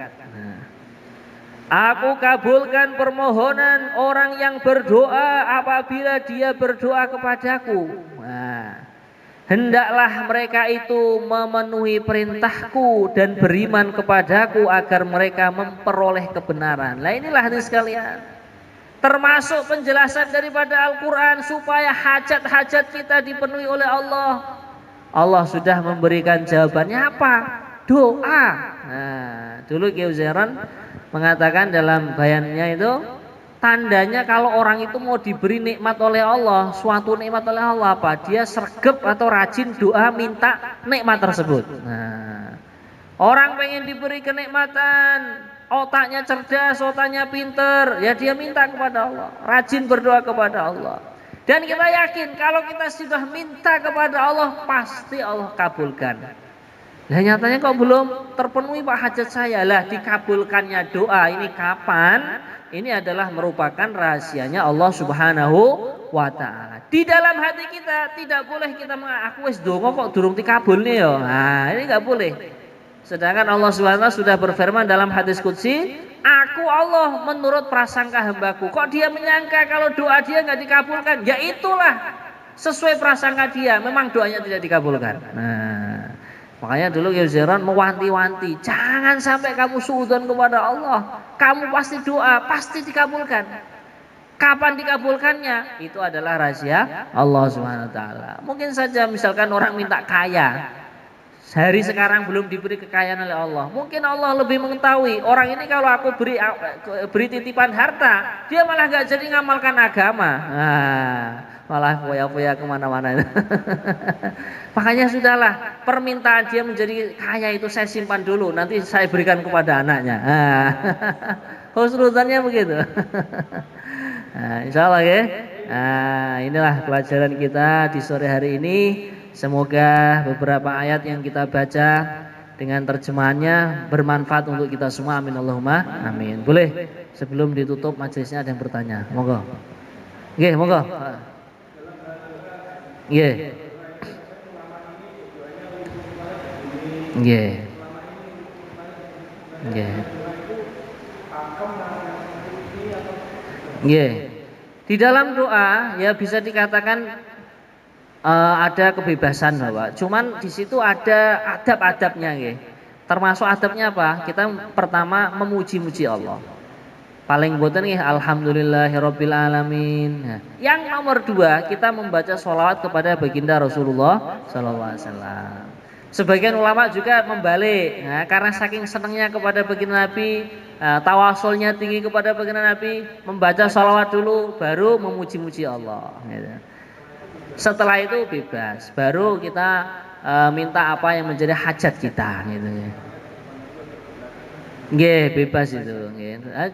Aku kabulkan permohonan orang yang berdoa apabila dia berdoa kepadaku. Hendaklah mereka itu memenuhi perintahku dan beriman kepadaku agar mereka memperoleh kebenaran. Nah, inilah hadirin sekalian, termasuk penjelasan daripada Al-Quran supaya hajat-hajat kita dipenuhi oleh Allah. Allah sudah memberikan jawabannya apa? Doa. Nah, dulu Kiai Uzairan mengatakan dalam bayannya itu, tandanya kalau orang itu mau diberi nikmat oleh Allah, suatu nikmat oleh Allah apa? Dia sregep atau rajin doa minta nikmat tersebut. Nah, orang pengen diberi kenikmatan, otaknya cerdas, otaknya pinter, ya dia minta kepada Allah, rajin berdoa kepada Allah. Dan kita yakin kalau kita sudah minta kepada Allah, pasti Allah kabulkan. Nah, nyatanya kok belum terpenuhi Pak hajat saya. Lah, dikabulkannya doa ini kapan? ini adalah merupakan rahasianya Allah Subhanahu wa taala. Di dalam hati kita tidak boleh kita aku wis donga kok durung dikabulne ya. Nah, ini enggak boleh. Sedangkan Allah Subhanahu wa taala sudah berfirman dalam hadis qudsi, aku Allah menurut prasangka hambaku. Kok dia menyangka kalau doa dia enggak dikabulkan? Ya itulah sesuai prasangka dia, memang doanya tidak dikabulkan. Nah, makanya dulu Kiai Zeron mewanti-wanti, jangan sampai kamu suudzon kepada Allah. Kamu pasti doa, pasti dikabulkan. Kapan dikabulkannya? Itu adalah rahasia Allah Subhanahu wa taala. Mungkin saja misalkan orang minta kaya, sehari sekarang belum diberi kekayaan oleh Allah. Mungkin Allah lebih mengetahui orang ini kalau aku beri titipan harta, dia malah nggak jadi ngamalkan agama. Nah, malah foya-foya kemana-mana. Makanya sudahlah, permintaan dia menjadi kaya itu saya simpan dulu, nanti saya berikan kepada anaknya. Nah, husnudzannya begitu. Nah, insya Allah ya. Nah, inilah pelajaran kita di sore hari ini. Semoga beberapa ayat yang kita baca dengan terjemahannya bermanfaat untuk kita semua. Amin Allahumma amin. Boleh sebelum ditutup majelisnya ada yang bertanya? Monggo. Nggih, monggo. Nggih. Nggih. Nggih. Nggih. Di dalam doa ya bisa dikatakan ada kebebasan Bapak. Cuman di situ ada adab-adabnya nggih. Termasuk adabnya apa? Kita pertama memuji-muji Allah. Paling boten nggih alhamdulillahirabbil alamin. Nah, yang nomor dua kita membaca sholawat kepada baginda Rasulullah sallallahu alaihi wasallam. Sebagian ulama juga membalik, nah, karena saking senangnya kepada baginda Nabi, tawasulnya tinggi kepada baginda Nabi, membaca sholawat dulu, baru memuji-muji Allah. Gitu. Setelah itu bebas, baru kita minta apa yang menjadi hajat kita, gitu ya. Nggih, bebas itu.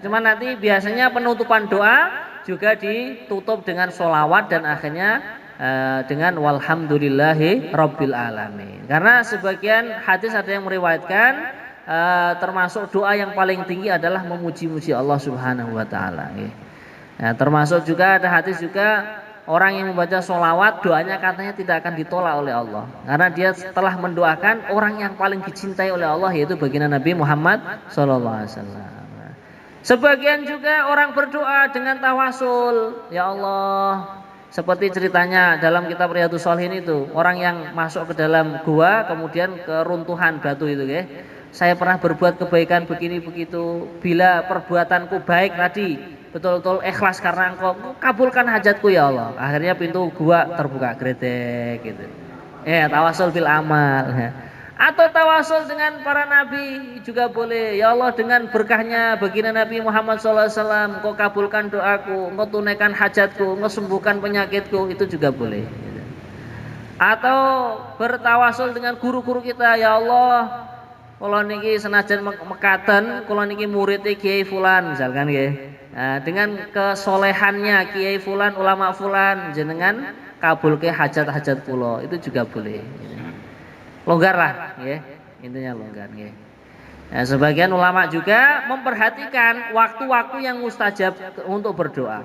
Cuma nanti biasanya penutupan doa juga ditutup dengan sholawat dan akhirnya dengan walhamdulillahi rabbil alamin. Karena sebagian hadis ada yang meriwayatkan termasuk doa yang paling tinggi adalah memuji-muji Allah Subhanahu wa taala. Nah, termasuk juga ada hadis juga orang yang membaca sholawat doanya katanya tidak akan ditolak oleh Allah karena dia telah mendoakan orang yang paling dicintai oleh Allah yaitu baginda Nabi Muhammad sallallahu alaihi wasallam. Sebagian juga orang berdoa dengan tawasul, ya Allah, seperti ceritanya dalam kitab Riyadhus Shalihin itu, orang yang masuk ke dalam gua kemudian keruntuhan batu itu ya. Saya pernah berbuat kebaikan begini begitu, bila perbuatanku baik tadi betul-betul ikhlas karena engkau kabulkan hajatku ya Allah. Akhirnya pintu gua terbuka gredek gitu. Tawasul bil amal. Atau tawasul dengan para nabi juga boleh. Ya Allah, dengan berkahnya baginda Nabi Muhammad SAW, engkau kabulkan doaku, engkau tunaikan hajatku, engkau sembuhkan penyakitku, itu juga boleh. Atau bertawasul dengan guru-guru kita, ya Allah, kalau niki senajan mekaten, kalau niki muridnya Kiai Fulan misalkan ya. Nah, dengan kesolehannya Kiai Fulan, ulama Fulan, jenengan kabulke hajat-hajat kula, itu juga boleh. Longgar lah, ya. Intinya longgar, ya. Nah, sebagian ulama juga memperhatikan waktu-waktu yang mustajab untuk berdoa.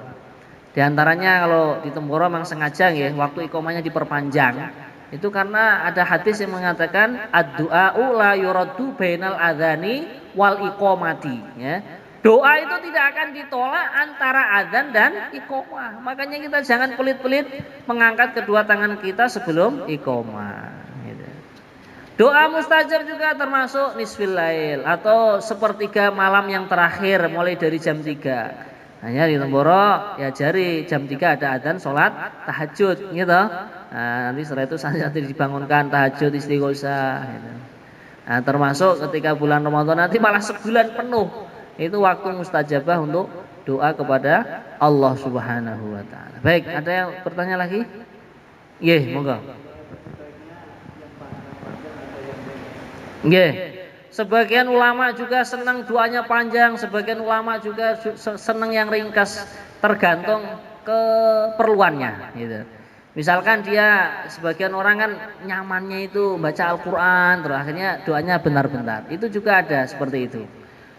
Di antaranya kalau di Temboro memang sengaja ya, waktu iqomahnya diperpanjang. Itu karena ada hadis yang mengatakan ad-du'a'u la yuraddu bainal adzani wal iqomati, ya. Doa itu tidak akan ditolak antara adzan dan iqomah. Makanya kita jangan pelit-pelit mengangkat kedua tangan kita sebelum iqomah, gitu. Doa mustajab juga termasuk nisfil lail atau sepertiga malam yang terakhir mulai dari jam 3. Hanya di Temboro ya jari jam 3 ada adzan sholat tahajud gitu. Nah, nanti setelah itu nanti dibangunkan tahajud istighosah gitu. Nah, termasuk ketika bulan Ramadan nanti malah sebulan penuh. Itu waktu mustajabah untuk doa kepada Allah Subhanahu wa taala. Baik, ada yang bertanya lagi? Nggih, monggo. Nggih. Sebagian ulama juga senang doanya panjang, sebagian ulama juga senang yang ringkas, tergantung keperluannya gitu. Misalkan dia sebagian orang kan nyamannya itu baca Al-Qur'an terus akhirnya doanya benar-benar. Itu juga ada seperti itu.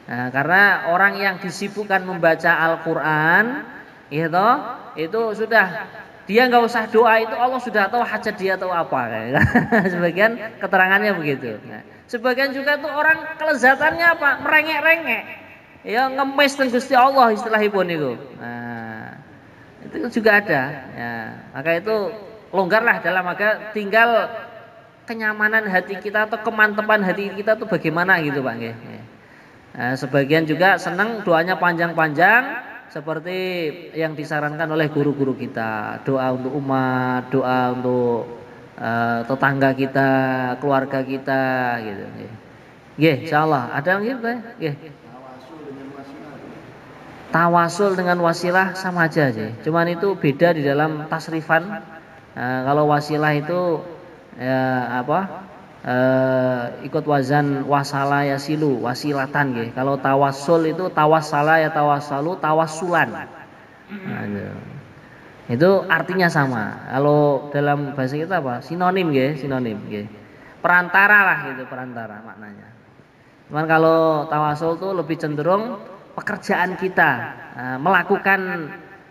Nah, karena orang yang disibukkan membaca Al-Quran, itu sudah dia nggak usah doa itu Allah sudah tahu hajat dia tahu apa. Sebagian keterangannya begitu. Nah, sebagian juga tuh orang kelezatannya apa? Merengek-rengek. Ya ngemis teng Gusti Allah istilahipun itu. Nah, itu juga ada. Ya, maka itu longgarlah dalam agama, tinggal kenyamanan hati kita atau kemantepan hati kita tuh bagaimana gitu Pak nggih. Nah, sebagian juga senang doanya panjang-panjang seperti yang disarankan oleh guru-guru kita, doa untuk umat, doa untuk tetangga kita, keluarga kita gitu nggih. Nggih, insyaallah. Ada nggih, Pak? Nggih. Tawasul dengan wasilah sama aja sih. Cuman itu beda di dalam tasrifan. Kalau wasilah itu ya apa? Ikut wazan wasala yasilu, wasilatan nggih. Kalau tawassul itu tawassala ya tawassalu, tawassulan. Nah, itu artinya sama. Kalau dalam bahasa kita apa? Sinonim nggih, sinonim nggih. Perantara lah gitu, perantara maknanya. Cuman kalau tawasul tuh lebih cenderung pekerjaan kita, melakukan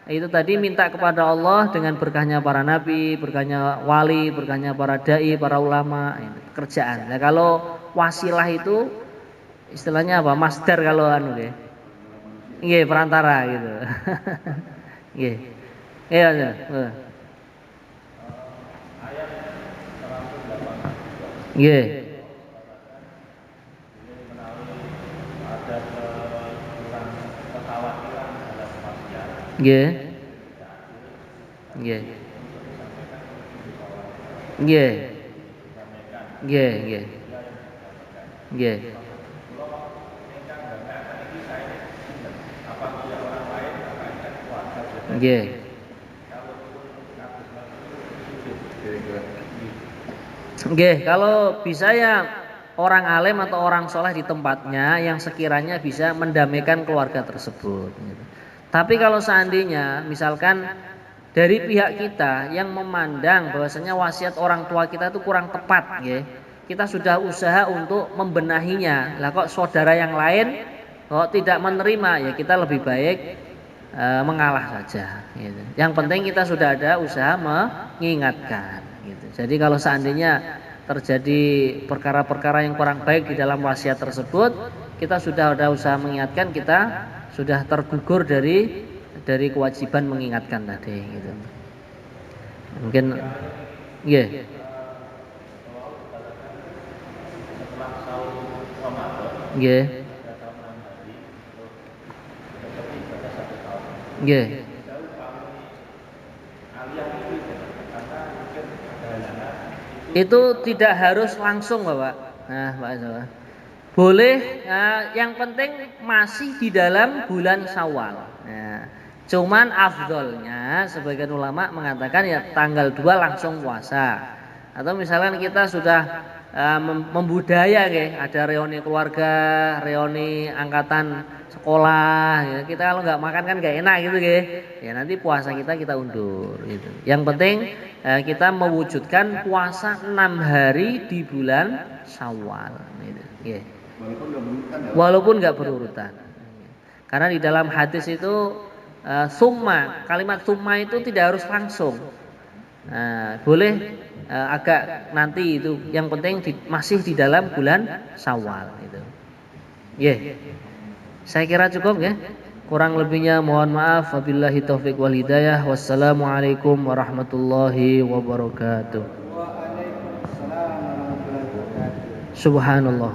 itu tadi minta kepada Allah dengan berkahnya para nabi, berkahnya wali, berkahnya para dai, para ulama, ini pekerjaan. Nah, kalau wasilah itu istilahnya apa? Masdar kalau anu deh. Iya, perantara gitu. Iya. Iya, iya. Iya. Nggih. Nggih. Nggih. Nggih, nggih. Nggih. Nggih. Nggih, kalau bisa ya orang alim atau orang soleh di tempatnya yang sekiranya bisa mendamaikan keluarga tersebut. Tapi kalau seandainya misalkan dari pihak kita yang memandang bahwasanya wasiat orang tua kita itu kurang tepat, ya, kita sudah usaha untuk membenahinya. Lah kok saudara yang lain kok tidak menerima, ya kita lebih baik mengalah saja. Gitu. Yang penting kita sudah ada usaha mengingatkan. Gitu. Jadi kalau seandainya terjadi perkara-perkara yang kurang baik di dalam wasiat tersebut, kita sudah ada usaha mengingatkan, kita sudah tergugur dari kewajiban mengingatkan tadi gitu. Mungkin ya. Nggih. Nggih. Itu tidak harus langsung, Bapak. Nah, Pak Jawa. Boleh, yang penting masih di dalam bulan Syawal. Nah, cuman afdolnya sebagian ulama mengatakan ya tanggal 2 langsung puasa. Atau misalkan kita sudah membudaya ada reuni keluarga, reuni angkatan sekolah, ya. Kita kalau nggak makan kan nggak enak gitu ya nanti puasa kita undur gitu. Yang penting kita mewujudkan puasa 6 hari di bulan Syawal gitu. Ya. Walaupun nggak berurutan. Karena di dalam hadis itu summa, kalimat summa itu tidak harus langsung. Boleh agak nanti itu. Yang penting masih di dalam bulan Syawal itu. Yeah. Saya kira cukup ya. Kurang lebihnya mohon maaf. Wabillahi taufiq wal hidayah. Wassalamualaikum warahmatullahi wabarakatuh. Subhanallah.